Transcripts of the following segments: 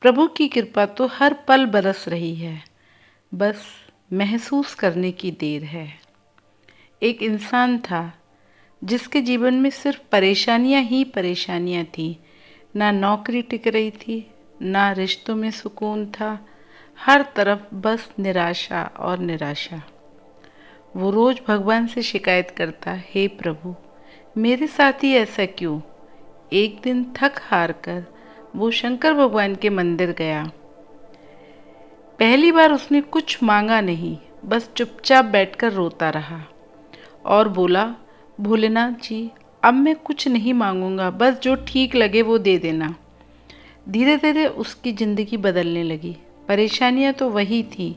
प्रभु की कृपा तो हर पल बरस रही है, बस महसूस करने की देर है। एक इंसान था जिसके जीवन में सिर्फ परेशानियां ही परेशानियां थी। ना नौकरी टिक रही थी, ना रिश्तों में सुकून था, हर तरफ बस निराशा और निराशा। वो रोज भगवान से शिकायत करता, हे प्रभु मेरे साथ ही ऐसा क्यों। एक दिन थक हार कर वो शंकर भगवान के मंदिर गया। पहली बार उसने कुछ मांगा नहीं, बस चुपचाप बैठकर रोता रहा और बोला, भोलेनाथ जी अब मैं कुछ नहीं मांगूंगा, बस जो ठीक लगे वो दे देना। धीरे धीरे उसकी ज़िंदगी बदलने लगी। परेशानियां तो वही थी,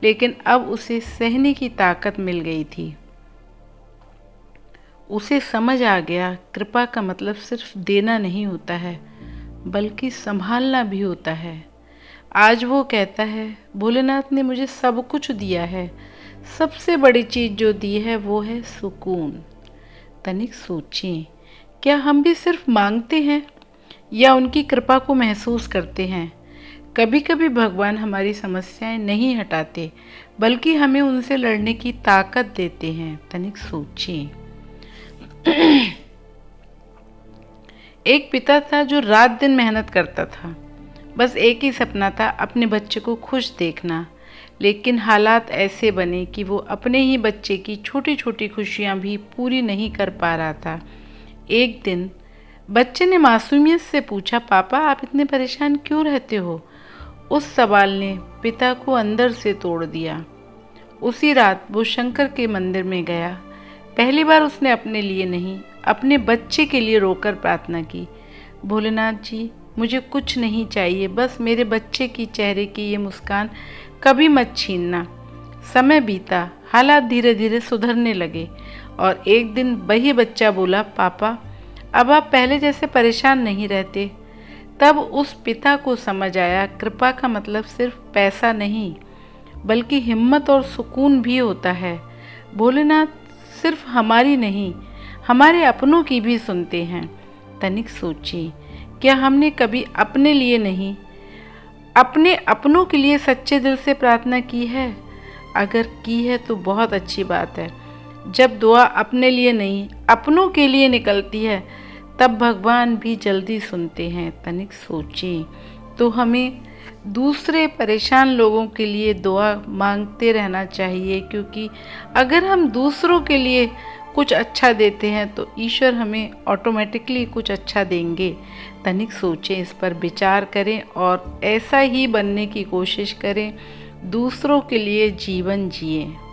लेकिन अब उसे सहने की ताकत मिल गई थी। उसे समझ आ गया, कृपा का मतलब सिर्फ देना नहीं होता है, बल्कि संभालना भी होता है। आज वो कहता है, भोलेनाथ ने मुझे सब कुछ दिया है, सबसे बड़ी चीज़ जो दी है वो है सुकून। तनिक सोचें, क्या हम भी सिर्फ मांगते हैं या उनकी कृपा को महसूस करते हैं? कभी कभी भगवान हमारी समस्याएं नहीं हटाते, बल्कि हमें उनसे लड़ने की ताकत देते हैं। तनिक सोचें। एक पिता था जो रात दिन मेहनत करता था। बस एक ही सपना था, अपने बच्चे को खुश देखना। लेकिन हालात ऐसे बने कि वो अपने ही बच्चे की छोटी छोटी खुशियां भी पूरी नहीं कर पा रहा था। एक दिन बच्चे ने मासूमियत से पूछा, पापा आप इतने परेशान क्यों रहते हो? उस सवाल ने पिता को अंदर से तोड़ दिया। उसी रात वो शंकर के मंदिर में गया। पहली बार उसने अपने लिए नहीं, अपने बच्चे के लिए रोकर प्रार्थना की, भोलेनाथ जी मुझे कुछ नहीं चाहिए, बस मेरे बच्चे की चेहरे की ये मुस्कान कभी मत छीनना। समय बीता, हालात धीरे धीरे सुधरने लगे और एक दिन वही बच्चा बोला, पापा अब आप पहले जैसे परेशान नहीं रहते। तब उस पिता को समझ आया, कृपा का मतलब सिर्फ पैसा नहीं, बल्कि हिम्मत और सुकून भी होता है। भोलेनाथ सिर्फ हमारी नहीं, हमारे अपनों की भी सुनते हैं। तनिक सोचिए, क्या हमने कभी अपने लिए नहीं, अपने अपनों के लिए सच्चे दिल से प्रार्थना की है? अगर की है तो बहुत अच्छी बात है। जब दुआ अपने लिए नहीं, अपनों के लिए निकलती है, तब भगवान भी जल्दी सुनते हैं। तनिक सोचें। तो हमें दूसरे परेशान लोगों के लिए दुआ मांगते रहना चाहिए, क्योंकि अगर हम दूसरों के लिए कुछ अच्छा देते हैं तो ईश्वर हमें ऑटोमेटिकली कुछ अच्छा देंगे। तनिक सोचें, इस पर विचार करें और ऐसा ही बनने की कोशिश करें। दूसरों के लिए जीवन जिएं।